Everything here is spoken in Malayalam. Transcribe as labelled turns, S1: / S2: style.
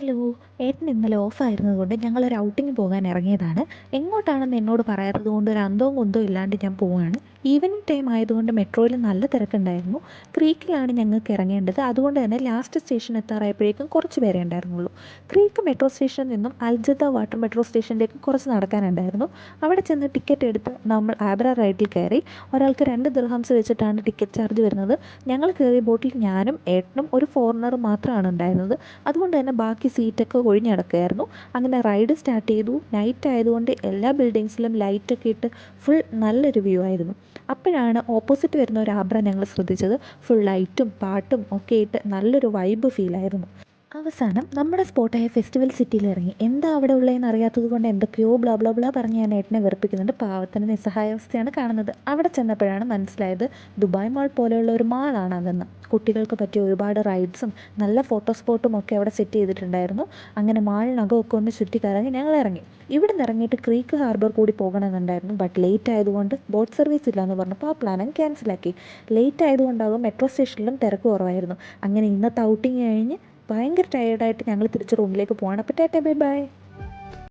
S1: ഹലോ. ഏട്ടൻ ഇന്നലെ ഓഫായിരുന്നതുകൊണ്ട് ഞങ്ങളൊരു ഔട്ടിങ് പോകാൻ ഇറങ്ങിയതാണ്. എങ്ങോട്ടാണെന്ന് എന്നോട് പറയാത്തത് കൊണ്ട് ഒരു അന്തവും കുന്തവും ഇല്ലാണ്ട് ഞാൻ പോവുകയാണ്. ഈവനിങ് ടൈം ആയതുകൊണ്ട് മെട്രോയിൽ നല്ല തിരക്കുണ്ടായിരുന്നു. ക്രീക്കിലാണ് ഞങ്ങൾക്ക് ഇറങ്ങേണ്ടത്. അതുകൊണ്ട് തന്നെ ലാസ്റ്റ് സ്റ്റേഷൻ എത്താറായപ്പോഴേക്കും കുറച്ച് പേരേ ഉണ്ടായിരുന്നുള്ളൂ. ക്രീക്ക് മെട്രോ സ്റ്റേഷനിൽ നിന്നും അൽജദ വാട്ടർ മെട്രോ സ്റ്റേഷനിലേക്ക് കുറച്ച് നടക്കാനുണ്ടായിരുന്നു. അവിടെ ചെന്ന് ടിക്കറ്റ് എടുത്ത് നമ്മൾ ആബ്ര റൈഡിൽ കയറി. ഒരാൾക്ക് 2 ദിർഹംസ് വെച്ചിട്ടാണ് ടിക്കറ്റ് ചാർജ് വരുന്നത്. ഞങ്ങൾ കയറിയ ബോട്ടിൽ ഞാനും ഏട്ടനും ഒരു ഫോറിനറും മാത്രമാണ് ഉണ്ടായിരുന്നത്. അതുകൊണ്ട് തന്നെ ബാക്കി സീറ്റൊക്കെ ഒഴിഞ്ഞ് കിടക്കുകയായിരുന്നു. അങ്ങനെ റൈഡ് സ്റ്റാർട്ട് ചെയ്തു. നൈറ്റ് ആയതുകൊണ്ട് എല്ലാ ബിൽഡിങ്സിലും ലൈറ്റൊക്കെ ഇട്ട് ഫുൾ നല്ലൊരു വ്യൂ ആയിരുന്നു. അപ്പോഴാണ് ഓപ്പോസിറ്റ് വരുന്ന ഒരു ആബ്ര ഞങ്ങൾ ശ്രദ്ധിച്ചത്. ഫുൾ ലൈറ്റും പാട്ടും ഒക്കെ ഇട്ട് നല്ലൊരു വൈബ് ഫീലായിരുന്നു. അവസാനം നമ്മുടെ സ്പോട്ടായ ഫെസ്റ്റിവൽ സിറ്റിയിൽ ഇറങ്ങി. എന്താ അവിടെ ഉള്ളതെന്ന് അറിയാത്തത് കൊണ്ട് എന്തൊക്കെയോ ബ്ലാ ബ്ലാ ബ്ലാ പറഞ്ഞ് ഞാൻ ഏട്ടനെ വെറുപ്പിക്കുന്നുണ്ട്. പാവത്തിന് നിസ്സഹായാവസ്ഥയാണ് കാണുന്നത്. അവിടെ ചെന്നപ്പോഴാണ് മനസ്സിലായത് ദുബായ് മാൾ പോലെയുള്ള ഒരു മാളാണ് അതെന്ന്. കുട്ടികൾക്ക് പറ്റിയ ഒരുപാട് റൈഡ്സും നല്ല ഫോട്ടോ സ്പോട്ടും ഒക്കെ അവിടെ സെറ്റ് ചെയ്തിട്ടുണ്ടായിരുന്നു. അങ്ങനെ മാളിനകമൊക്കെ ഒന്ന് ചുറ്റിക്കറങ്ങി ഞങ്ങൾ ഇറങ്ങി. ഇവിടെ നിന്ന് ഇറങ്ങിയിട്ട് ക്രീക്ക് ഹാർബർ കൂടി പോകണമെന്നുണ്ടായിരുന്നു. ബട്ട് ലേറ്റ് ആയതുകൊണ്ട് ബോട്ട് സർവീസ് ഇല്ലയെന്ന് പറഞ്ഞപ്പോൾ ആ പ്ലാൻ ക്യാൻസലാക്കി. ലേറ്റ് ആയതുകൊണ്ടാകും മെട്രോ സ്റ്റേഷനിലും തിരക്ക് കുറവായിരുന്നു. അങ്ങനെ ഇന്നത്തെ ഔട്ടിങ് കഴിഞ്ഞ് ഭയങ്കര ടയേർഡായിട്ട് ഞങ്ങൾ തിരിച്ച് റൂമിലേക്ക് പോവാണ്. അപ്പോൾ ടാറ്റാ ബൈ ബൈ.